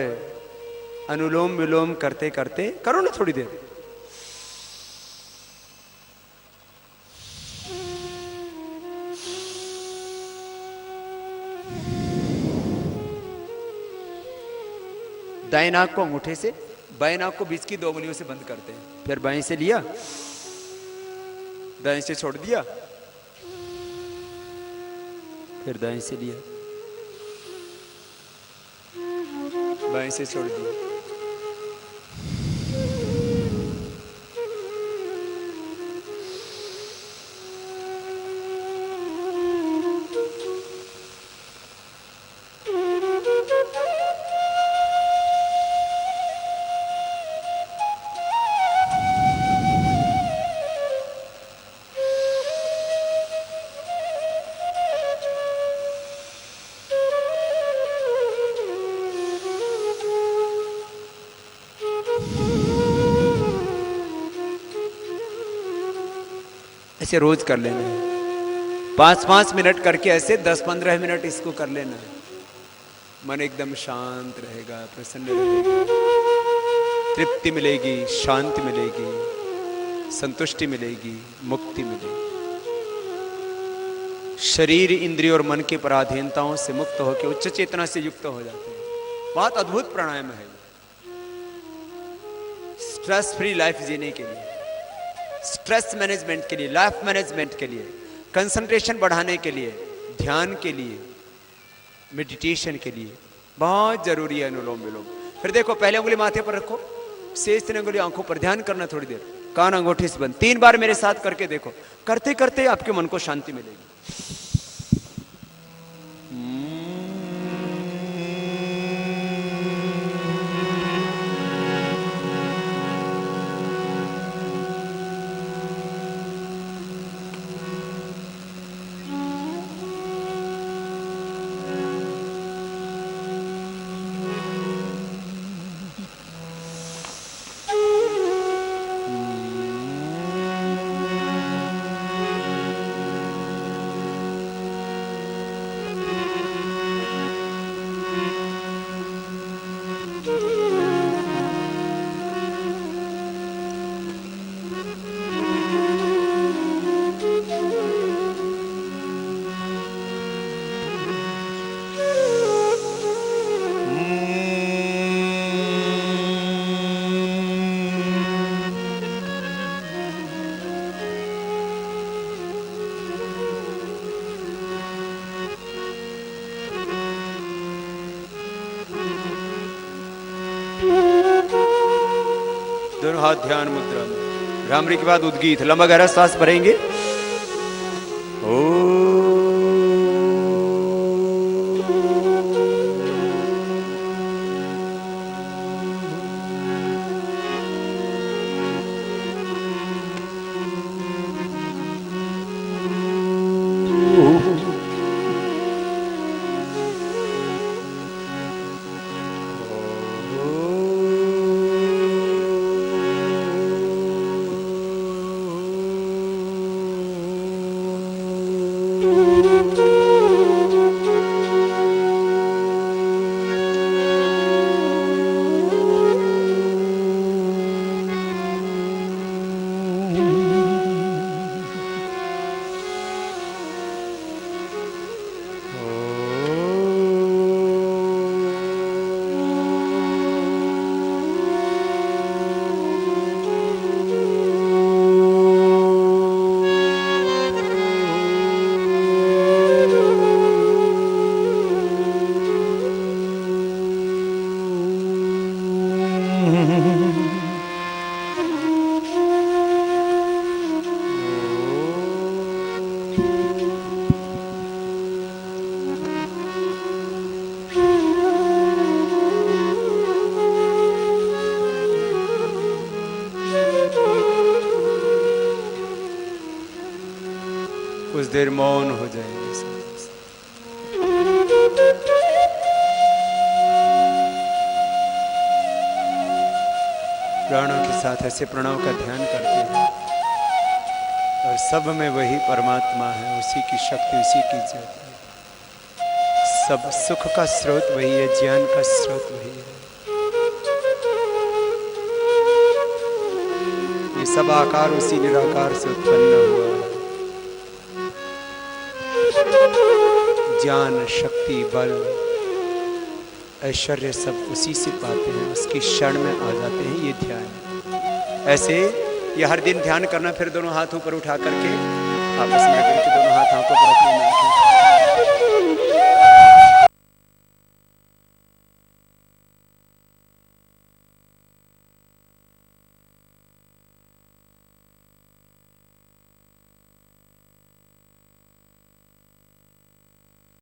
अनुलोम विलोम करते करते करो ना थोड़ी देर। दाएं नाक को अंगूठे से, बाएं नाक को बीच की 2 उंगलियों से बंद करते हैं। फिर बाएं से लिया, दाएं से छोड़ दिया, फिर दाएं से लिया, बाएं से छोड़ दिया। ऐसे रोज कर लेना है, 5-5 मिनट करके ऐसे 10-15 मिनट इसको कर लेना है। मन एकदम शांत रहेगा, प्रसन्न रहेगा, तृप्ति मिलेगी, शांति मिलेगी, संतुष्टि मिलेगी, मुक्ति मिलेगी। शरीर, इंद्रिय और मन की पराधीनताओं से मुक्त होकर उच्च चेतना से युक्त हो जाते हैं। बहुत अद्भुत प्राणायाम है, स्ट्रेस फ्री लाइफ जीने के लिए, स्ट्रेस मैनेजमेंट के लिए, लाइफ मैनेजमेंट के लिए, कंसंट्रेशन बढ़ाने के लिए, ध्यान के लिए, मेडिटेशन के लिए बहुत जरूरी है अनुलोम विलोम। फिर देखो, पहले उंगली माथे पर रखो, शेष 3 उंगली आंखों पर, ध्यान करना थोड़ी देर, कान अंगूठे से बंद। 3 बार मेरे साथ करके देखो, करते करते आपके मन को शांति मिलेगी। दोनों हाथ ध्यान मुद्रा में। भ्रामरी के बाद उद्गीत, लंबा गहरा श्वास भरेंगे। ओ कुछ देर मौन हो जाएंगे। प्राणों के साथ ऐसे प्रणव का ध्यान करते हैं और सब में वही परमात्मा है, उसी की शक्ति, उसी की ज्योति। सब सुख का स्रोत वही है, ज्ञान का स्रोत वही है। ये सब आकार उसी निराकार से उत्पन्न हुआ है। ज्ञान, शक्ति, बल, ऐश्वर्य सब उसी से पाते हैं, उसकी शरण में आ जाते हैं। ये ध्यान ऐसे ये हर दिन ध्यान करना। फिर दोनों हाथ ऊपर उठा करके आपस में दोनों हाथ आंखों पर रखने।